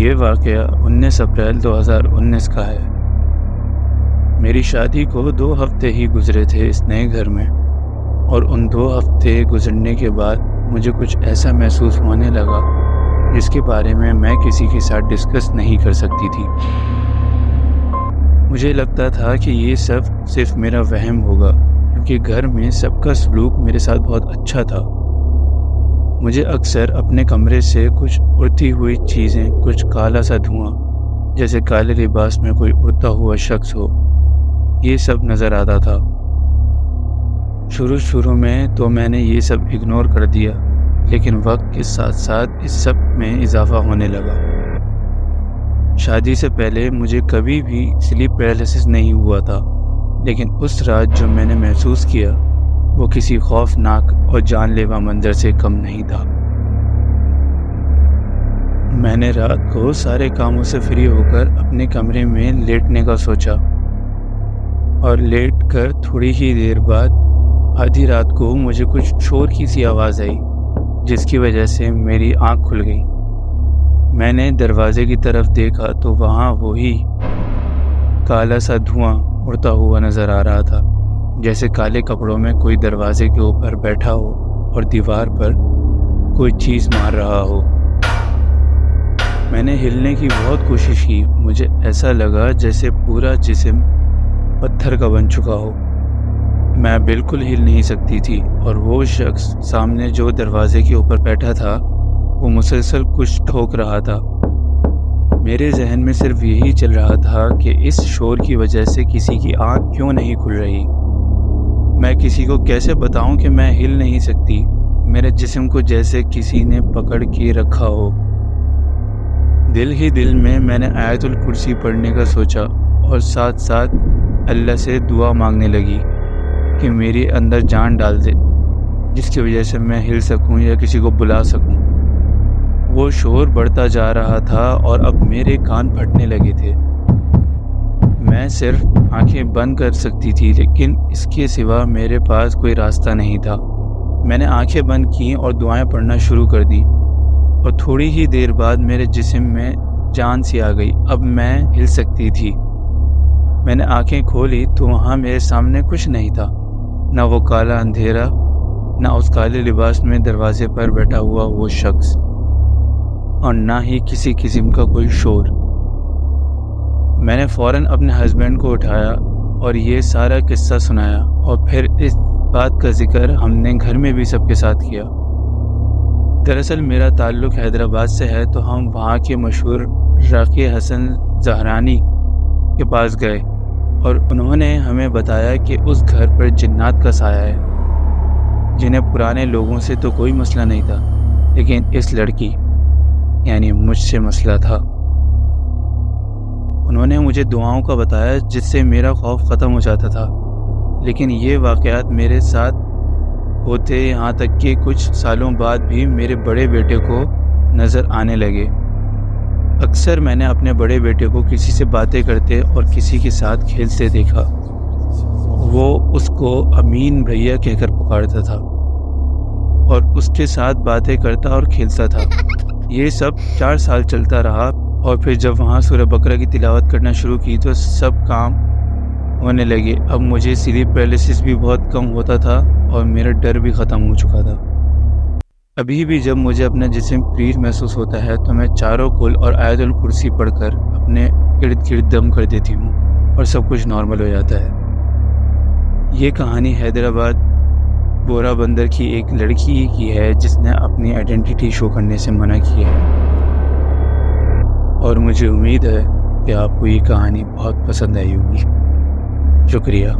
ये वाक़या 19 अप्रैल 2019 का है। मेरी शादी को 2 हफ़्ते ही गुज़रे थे इस नए घर में, और उन 2 हफ़्ते गुज़रने के बाद मुझे कुछ ऐसा महसूस होने लगा जिसके बारे में मैं किसी के साथ डिस्कस नहीं कर सकती थी। मुझे लगता था कि ये सब सिर्फ मेरा वहम होगा, क्योंकि घर में सबका सलूक मेरे साथ बहुत अच्छा था। मुझे अक्सर अपने कमरे से कुछ उड़ती हुई चीज़ें, कुछ काला सा धुआं, जैसे काले लिबास में कोई उड़ता हुआ शख्स हो, ये सब नज़र आता था। शुरू में तो मैंने ये सब इग्नोर कर दिया, लेकिन वक्त के साथ साथ इस सब में इजाफा होने लगा। शादी से पहले मुझे कभी भी स्लीप पैरालिसिस नहीं हुआ था, लेकिन उस रात जो मैंने महसूस किया वो किसी खौफनाक और जानलेवा मंजर से कम नहीं था। मैंने रात को सारे कामों से फ्री होकर अपने कमरे में लेटने का सोचा, और लेट कर थोड़ी ही देर बाद आधी रात को मुझे कुछ शोर की सी आवाज़ आई, जिसकी वजह से मेरी आँख खुल गई। मैंने दरवाजे की तरफ देखा तो वहाँ वही काला सा धुआं उड़ता हुआ नज़र आ रहा था, जैसे काले कपड़ों में कोई दरवाजे के ऊपर बैठा हो और दीवार पर कोई चीज़ मार रहा हो। मैंने हिलने की बहुत कोशिश की। मुझे ऐसा लगा जैसे पूरा जिस्म पत्थर का बन चुका हो। मैं बिल्कुल हिल नहीं सकती थी, और वो शख्स सामने जो दरवाजे के ऊपर बैठा था वो मुसलसल कुछ ठोक रहा था। मेरे जहन में सिर्फ यही चल रहा था कि इस शोर की वजह से किसी की आँख क्यों नहीं खुल रही। मैं किसी को कैसे बताऊं कि मैं हिल नहीं सकती। मेरे जिस्म को जैसे किसी ने पकड़ के रखा हो। दिल ही दिल में मैंने आयतुल कुर्सी पढ़ने का सोचा, और साथ साथ अल्लाह से दुआ मांगने लगी कि मेरे अंदर जान डाल दे, जिसकी वजह से मैं हिल सकूं या किसी को बुला सकूं। वो शोर बढ़ता जा रहा था और अब मेरे कान फटने लगे थे। मैं सिर्फ आंखें बंद कर सकती थी, लेकिन इसके सिवा मेरे पास कोई रास्ता नहीं था। मैंने आंखें बंद की और दुआएं पढ़ना शुरू कर दी, और थोड़ी ही देर बाद मेरे जिस्म में जान सी आ गई। अब मैं हिल सकती थी। मैंने आंखें खोली तो वहाँ मेरे सामने कुछ नहीं था, ना वो काला अंधेरा, ना उस काले लिबास में दरवाजे पर बैठा हुआ वो शख्स, और ना ही किसी किस्म का कोई शोर। मैंने फ़ौरन अपने हस्बैंड को उठाया और ये सारा किस्सा सुनाया, और फिर इस बात का जिक्र हमने घर में भी सबके साथ किया। दरअसल मेरा ताल्लुक़ हैदराबाद से है, तो हम वहाँ के मशहूर राक़ी हसन ज़हरानी के पास गए, और उन्होंने हमें बताया कि उस घर पर जिन्नात का साया है, जिन्हें पुराने लोगों से तो कोई मसला नहीं था, लेकिन इस लड़की यानी मुझसे मसला था। उन्होंने मुझे दुआओं का बताया, जिससे मेरा खौफ ख़त्म हो जाता था। लेकिन ये वाक़यात मेरे साथ होते यहाँ तक कि कुछ सालों बाद भी मेरे बड़े बेटे को नज़र आने लगे। अक्सर मैंने अपने बड़े बेटे को किसी से बातें करते और किसी के साथ खेलते देखा। वो उसको अमीन भैया कहकर पुकारता था और उसके साथ बातें करता और खेलता था। ये सब 4 साल चलता रहा, और फिर जब वहाँ सूरह बकरा की तिलावत करना शुरू की तो सब काम होने लगे। अब मुझे स्लीप पैरालिसिस भी बहुत कम होता था और मेरा डर भी ख़त्म हो चुका था। अभी भी जब मुझे अपना जिस्म फ्री महसूस होता है तो मैं चारों कुल और आयतुल कुर्सी पढ़कर अपने इर्द गिर्द दम कर देती हूँ, और सब कुछ नॉर्मल हो जाता है। ये कहानी हैदराबाद बोरा बंदर की एक लड़की की है, जिसने अपनी आइडेंटिटी शो करने से मना किया है, और मुझे उम्मीद है कि आपको ये कहानी बहुत पसंद आई होगी। शुक्रिया।